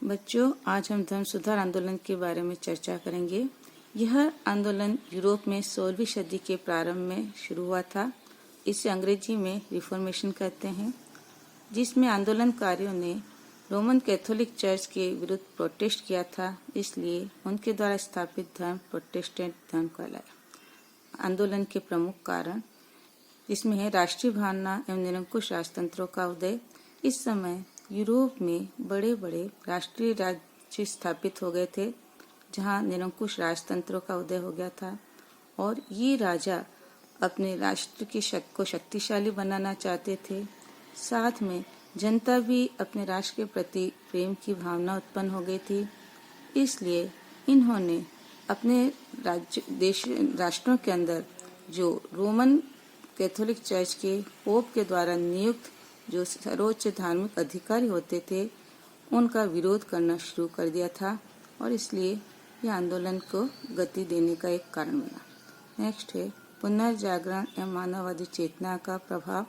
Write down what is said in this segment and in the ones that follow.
बच्चों, आज हम धर्म सुधार आंदोलन के बारे में चर्चा करेंगे। यह आंदोलन यूरोप में 16वीं सदी के प्रारंभ में शुरू हुआ था। इसे अंग्रेजी में रिफॉर्मेशन कहते हैं, जिसमें आंदोलनकारियों ने रोमन कैथोलिक चर्च के विरुद्ध प्रोटेस्ट किया था। इसलिए उनके द्वारा स्थापित धर्म प्रोटेस्टेंट धर्म कहलाया। आंदोलन के प्रमुख कारण इसमें है राष्ट्रीय भावना एवं निरंकुश राजतंत्रों का उदय। इस समय यूरोप में बड़े बड़े राष्ट्रीय राज्य स्थापित हो गए थे, जहां निरंकुश राजतंत्रों का उदय हो गया था और ये राजा अपने राष्ट्र की शक्ति को शक्तिशाली बनाना चाहते थे। साथ में जनता भी अपने राष्ट्र के प्रति प्रेम की भावना उत्पन्न हो गई थी। इसलिए इन्होंने अपने राष्ट्रों के अंदर जो रोमन कैथोलिक चर्च के पोप के द्वारा नियुक्त जो सर्वोच्च धार्मिक अधिकारी होते थे, उनका विरोध करना शुरू कर दिया था और इसलिए यह आंदोलन को गति देने का एक कारण बना। नेक्स्ट है पुनर्जागरण एवं मानववादी चेतना का प्रभाव।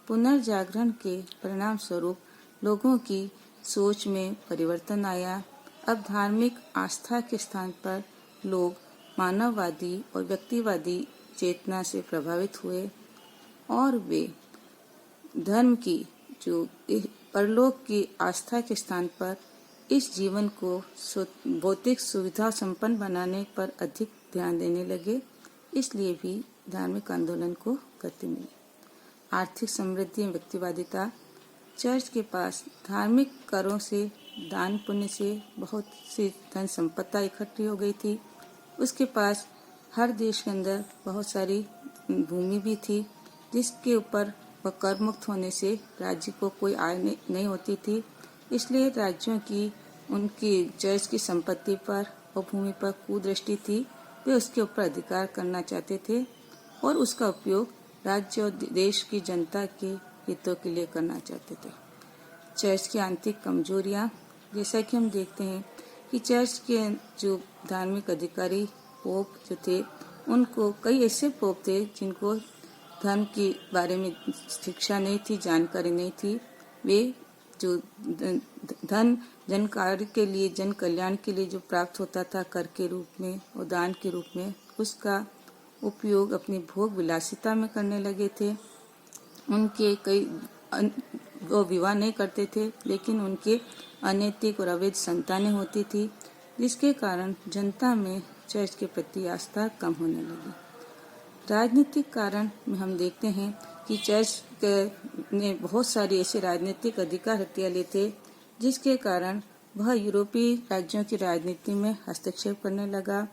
पुनर्जागरण के परिणाम स्वरूप लोगों की सोच में परिवर्तन आया। अब धार्मिक आस्था के स्थान पर लोग मानववादी और व्यक्तिवादी चेतना से प्रभावित हुए और वे धर्म की जो परलोक की आस्था के स्थान पर इस जीवन को भौतिक सुविधा संपन्न बनाने पर अधिक ध्यान देने लगे। इसलिए भी धार्मिक आंदोलन को गति मिली। आर्थिक समृद्धि एवं व्यक्तिवादिता। चर्च के पास धार्मिक करों से, दान पुण्य से बहुत सी धन संपत्ति इकट्ठी हो गई थी। उसके पास हर देश के अंदर बहुत सारी भूमि भी थी, जिसके ऊपर वह कर मुक्त होने से राज्य को कोई आय नहीं होती थी। इसलिए राज्यों की उनकी चर्च की संपत्ति पर और भूमि पर कुदृष्टि थी। वे उसके ऊपर अधिकार करना चाहते थे और उसका उपयोग राज्य और देश की जनता के हितों के लिए करना चाहते थे। चर्च की आंतरिक कमजोरियां। जैसा कि हम देखते हैं कि चर्च के जो धार्मिक अधिकारी पोप जो थे, उनको कई ऐसे पोप थे जिनको धर्म के बारे में शिक्षा नहीं थी, जानकारी नहीं थी। वे जो धन जन कार्य के लिए, जन कल्याण के लिए जो प्राप्त होता था कर के रूप में और दान के रूप में, उसका उपयोग अपनी भोग विलासिता में करने लगे थे। उनके कई वो विवाह नहीं करते थे, लेकिन उनके अनैतिक और अवैध संतानें होती थी, जिसके कारण जनता में चर्च के प्रति आस्था कम होने लगी। राजनीतिक कारण में हम देखते हैं कि चर्च ने बहुत सारे ऐसे राजनीतिक अधिकार हथिया लिए थे, जिसके कारण वह यूरोपीय राज्यों की राजनीति में हस्तक्षेप करने लगा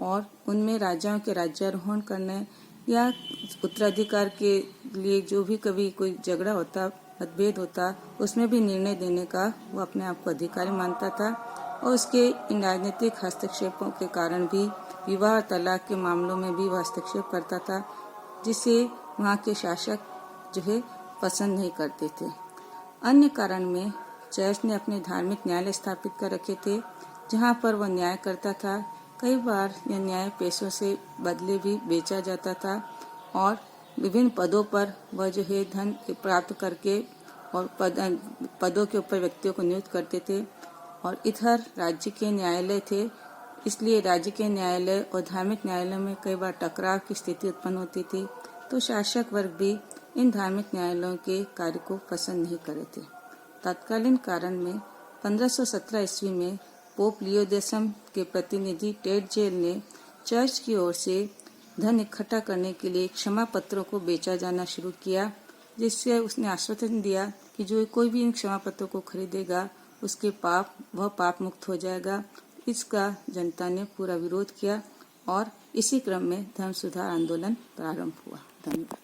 और उनमें राजाओं के राज्यारोहण करने या उत्तराधिकार के लिए जो भी कभी कोई झगड़ा होता, मतभेद होता, उसमें भी निर्णय देने का वो अपने आप को अधिकारी मानता था। और उसके इन राजनीतिक हस्तक्षेपों के कारण भी विवाह तलाक के मामलों में भी वह हस्तक्षेप करता था, जिसे वहाँ के शासक जो है पसंद नहीं करते थे। अन्य कारण में चर्च ने अपने धार्मिक न्यायालय स्थापित कर रखे थे, जहाँ पर वह न्याय करता था। कई बार यह न्याय पैसों से बदले भी बेचा जाता था और विभिन्न पदों पर वह जो है धन प्राप्त करके और पदों के ऊपर व्यक्तियों को नियुक्त करते थे। और इधर राज्य के न्यायालय थे, इसलिए राज्य के न्यायालय और धार्मिक न्यायालय में कई बार टकराव की स्थिति उत्पन्न होती थी, तो शासक वर्ग भी इन धार्मिक न्यायालयों के कार्य को पसंद नहीं करे थे। तत्कालीन कारण में 1517 ईस्वी में पोप लियो X के प्रतिनिधि टेड जेल ने चर्च की ओर से धन इकट्ठा करने के लिए क्षमा पत्रों को बेचा जाना शुरू किया, जिससे उसने आश्वासन दिया कि जो कोई भी इन क्षमा पत्रों को खरीदेगा उसके वह पाप मुक्त हो जाएगा। इसका जनता ने पूरा विरोध किया और इसी क्रम में धर्म सुधार आंदोलन प्रारंभ हुआ। धन्यवाद।